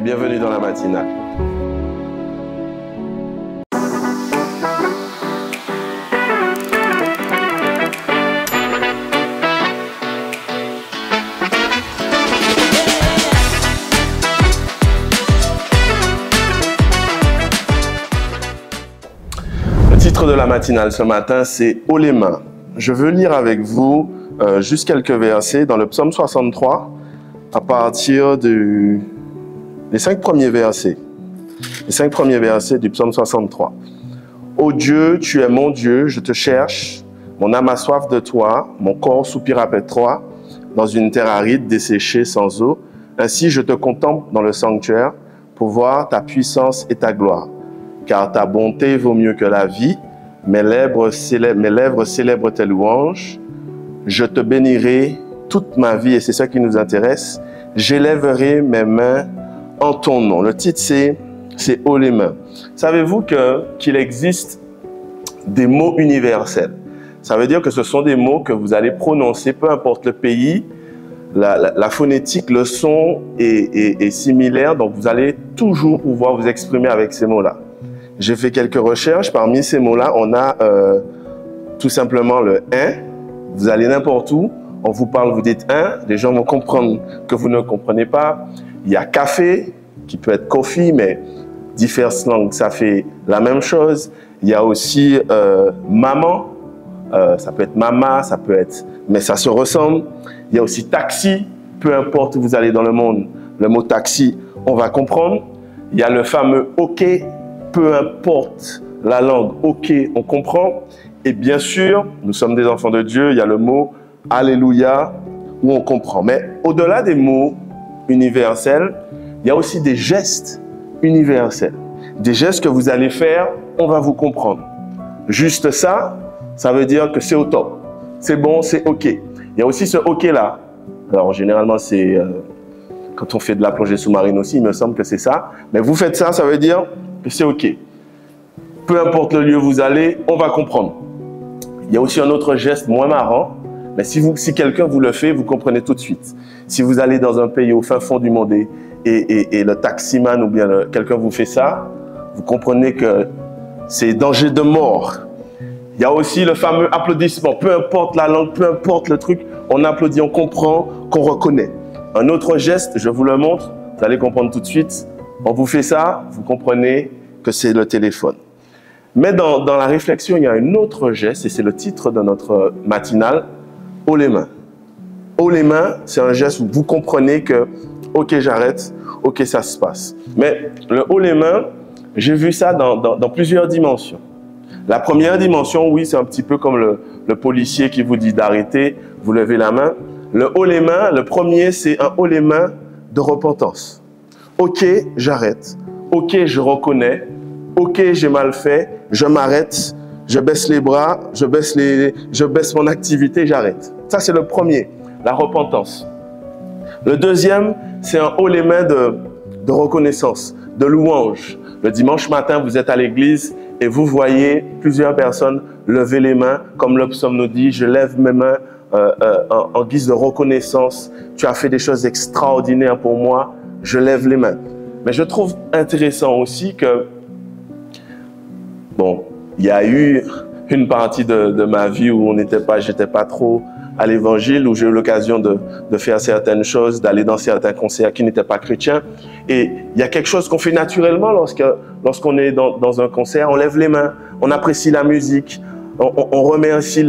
bienvenue dans la matinale. Le titre de la matinale ce matin, c'est « Haut les mains ». Je veux lire avec vous juste quelques versets dans le psaume 63 à partir des 5 premiers versets. Les 5 premiers versets du psaume 63. « Ô Dieu, tu es mon Dieu, je te cherche, mon âme a soif de toi, mon corps soupire après toi, dans une terre aride, desséchée, sans eau. Ainsi je te contemple dans le sanctuaire pour voir ta puissance et ta gloire. Car ta bonté vaut mieux que la vie, mes lèvres célèbrent tes louanges. Je te bénirai toute ma vie, et c'est ça qui nous intéresse. J'élèverai mes mains en ton nom. Le titre, c'est « Haut les mains ». Savez-vous qu'il existe des mots universels? Ça veut dire que ce sont des mots que vous allez prononcer, peu importe le pays. La phonétique, le son est similaire, donc vous allez toujours pouvoir vous exprimer avec ces mots-là. J'ai fait quelques recherches. Parmi ces mots-là, on a tout simplement le « un ». Vous allez n'importe où, on vous parle, vous dites « un », les gens vont comprendre que vous ne comprenez pas. Il y a « café », qui peut être « coffee », mais diverses langues, ça fait la même chose. Il y a aussi « maman », ça peut être « mama », ça peut être « mais ça se ressemble ». Il y a aussi « taxi », peu importe où vous allez dans le monde, le mot « taxi », on va comprendre. Il y a le fameux « ok », peu importe la langue, « ok », on comprend. Et bien sûr, nous sommes des enfants de Dieu, il y a le mot « Alléluia » où on comprend. Mais au-delà des mots universels, il y a aussi des gestes universels. Des gestes que vous allez faire, on va vous comprendre. Juste ça, ça veut dire que c'est au top. C'est bon, c'est OK. Il y a aussi ce « OK » là. Alors généralement, c'est quand on fait de la plongée sous-marine aussi, il me semble que c'est ça. Mais vous faites ça, ça veut dire que c'est OK. Peu importe le lieu où vous allez, on va comprendre. Il y a aussi un autre geste moins marrant, mais si quelqu'un vous le fait, vous comprenez tout de suite. Si vous allez dans un pays au fin fond du monde et le taximan ou bien quelqu'un vous fait ça, vous comprenez que c'est danger de mort. Il y a aussi le fameux applaudissement. Peu importe la langue, peu importe le truc, on applaudit, on comprend, qu'on reconnaît. Un autre geste, je vous le montre, vous allez comprendre tout de suite. On vous fait ça, vous comprenez que c'est le téléphone. Mais dans la réflexion, il y a un autre geste, et c'est le titre de notre matinale, « Haut les mains ». Haut les mains, c'est un geste où vous comprenez que « ok, j'arrête, ok, ça se passe ». Mais le haut les mains, j'ai vu ça dans plusieurs dimensions. La première dimension, oui, c'est un petit peu comme le policier qui vous dit d'arrêter, vous levez la main. Le haut les mains, le premier, c'est un haut les mains de repentance. Ok, j'arrête. Ok, je reconnais. Ok, j'ai mal fait. Je m'arrête. Je baisse les bras. Je baisse mon activité. J'arrête. Ça, c'est le premier, la repentance. Le deuxième, c'est un haut les mains de reconnaissance, de louange. Le dimanche matin, vous êtes à l'église et vous voyez plusieurs personnes lever les mains, comme le psaume nous dit, je lève mes mains en guise de reconnaissance. Tu as fait des choses extraordinaires pour moi, je lève les mains. Mais je trouve intéressant aussi que, bon, il y a eu une partie de ma vie où j'étais pas trop à l'évangile, où j'ai eu l'occasion de faire certaines choses, d'aller dans certains concerts qui n'étaient pas chrétiens. Et il y a quelque chose qu'on fait naturellement lorsqu'on est dans un concert, on lève les mains, on apprécie la musique, on remercie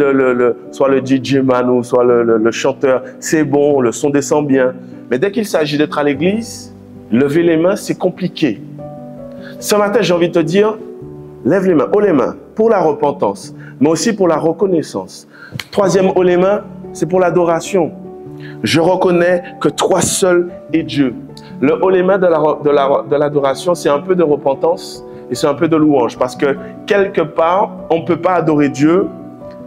soit le DJ man ou soit le chanteur. C'est bon, le son descend bien. Mais dès qu'il s'agit d'être à l'église, lever les mains, c'est compliqué. Ce matin, j'ai envie de te dire, lève les mains, haut les mains, pour la repentance, mais aussi pour la reconnaissance. Troisième haut les mains, c'est pour l'adoration. Je reconnais que toi seul es Dieu. Le haut les mains de l'adoration, c'est un peu de repentance et c'est un peu de louange. Parce que quelque part, on ne peut pas adorer Dieu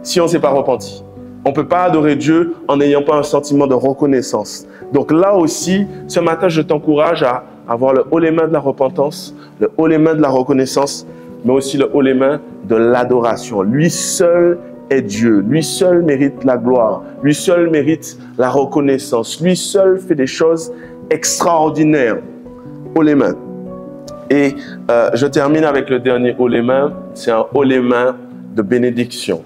si on ne s'est pas repenti. On ne peut pas adorer Dieu en n'ayant pas un sentiment de reconnaissance. Donc là aussi, ce matin, je t'encourage à avoir le haut les mains de la repentance, le haut les mains de la reconnaissance, mais aussi le haut les mains de l'adoration. Lui seul est Dieu. Lui seul mérite la gloire. Lui seul mérite la reconnaissance. Lui seul fait des choses extraordinaires. haut les mains. Et je termine avec le dernier haut les mains. C'est un haut les mains de bénédiction.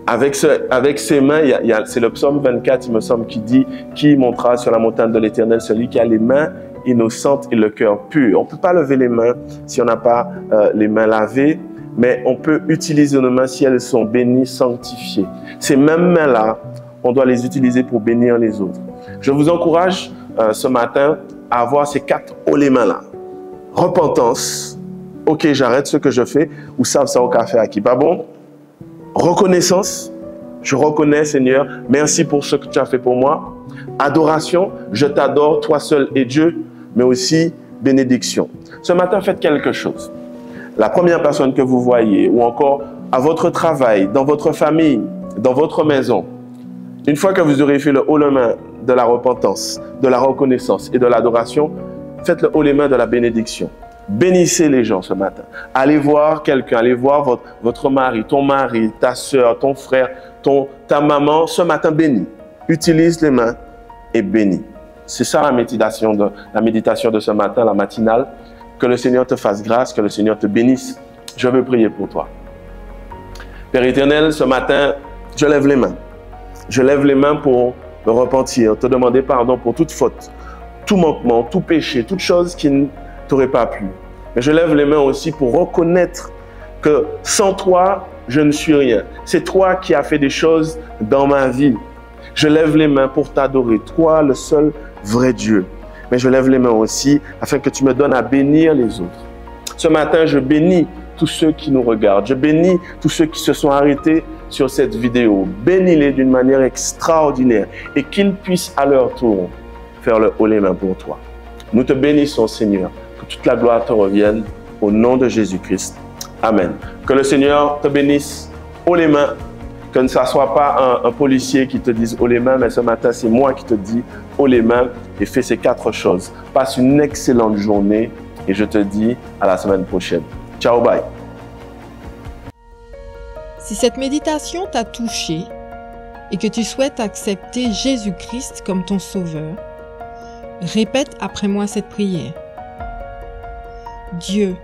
Avec ses mains, c'est le psaume 24, il me semble, qui dit « Qui montera sur la montagne de l'Éternel celui qui a les mains innocentes et le cœur pur ». On ne peut pas lever les mains si on n'a pas les mains lavées, mais on peut utiliser nos mains si elles sont bénies, sanctifiées. Ces mêmes mains-là, on doit les utiliser pour bénir les autres. Je vous encourage ce matin à avoir ces 4 hauts les mains-là. Repentance, ok, j'arrête ce que je fais, ou ça au café à qui pas bon. Reconnaissance, je reconnais Seigneur, merci pour ce que tu as fait pour moi. Adoration, je t'adore, toi seul et Dieu, mais aussi bénédiction. Ce matin, faites quelque chose. La première personne que vous voyez, ou encore à votre travail, dans votre famille, dans votre maison, une fois que vous aurez fait le haut les mains de la repentance, de la reconnaissance et de l'adoration, faites le haut les mains de la bénédiction. Bénissez les gens ce matin. Allez voir quelqu'un, allez voir votre mari, ta soeur, ton frère, ta maman. Ce matin, bénis. Utilise les mains et bénis. C'est ça la méditation de ce matin, la matinale. Que le Seigneur te fasse grâce, que le Seigneur te bénisse. Je veux prier pour toi. Père éternel, ce matin, je lève les mains. Je lève les mains pour me repentir, te demander pardon pour toute faute, tout manquement, tout péché, toute chose qui ne t'aurait pas plu. Mais je lève les mains aussi pour reconnaître que sans toi, je ne suis rien. C'est toi qui as fait des choses dans ma vie. Je lève les mains pour t'adorer, toi le seul vrai Dieu. Mais je lève les mains aussi afin que tu me donnes à bénir les autres. Ce matin, je bénis tous ceux qui nous regardent. Je bénis tous ceux qui se sont arrêtés sur cette vidéo. Bénis-les d'une manière extraordinaire et qu'ils puissent à leur tour faire le haut les mains pour toi. Nous te bénissons, Seigneur. Que toute la gloire te revienne au nom de Jésus-Christ. Amen. Que le Seigneur te bénisse haut les mains. Que ce ne soit pas un policier qui te dise haut les mains, mais ce matin, c'est moi qui te dis haut les mains et fais ces 4 choses. Passe une excellente journée et je te dis à la semaine prochaine. Ciao, bye. Si cette méditation t'a touché et que tu souhaites accepter Jésus-Christ comme ton sauveur, répète après moi cette prière. Dieu,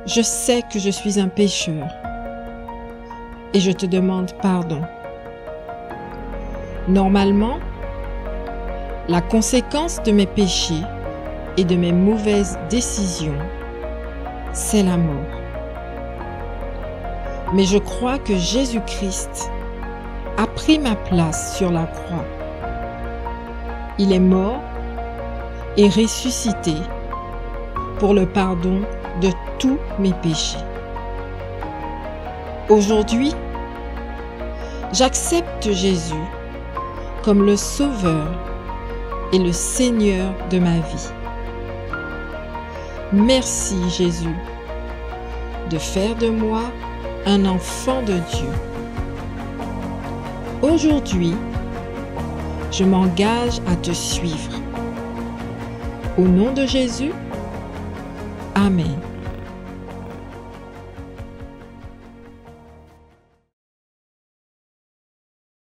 je sais que je suis un pécheur et je te demande pardon. Normalement, la conséquence de mes péchés et de mes mauvaises décisions, c'est la mort. Mais je crois que Jésus-Christ a pris ma place sur la croix. Il est mort et ressuscité pour le pardon de tous mes péchés. Aujourd'hui, j'accepte Jésus comme le Sauveur et le Seigneur de ma vie. Merci Jésus de faire de moi un enfant de Dieu. Aujourd'hui, je m'engage à te suivre. Au nom de Jésus, Amen.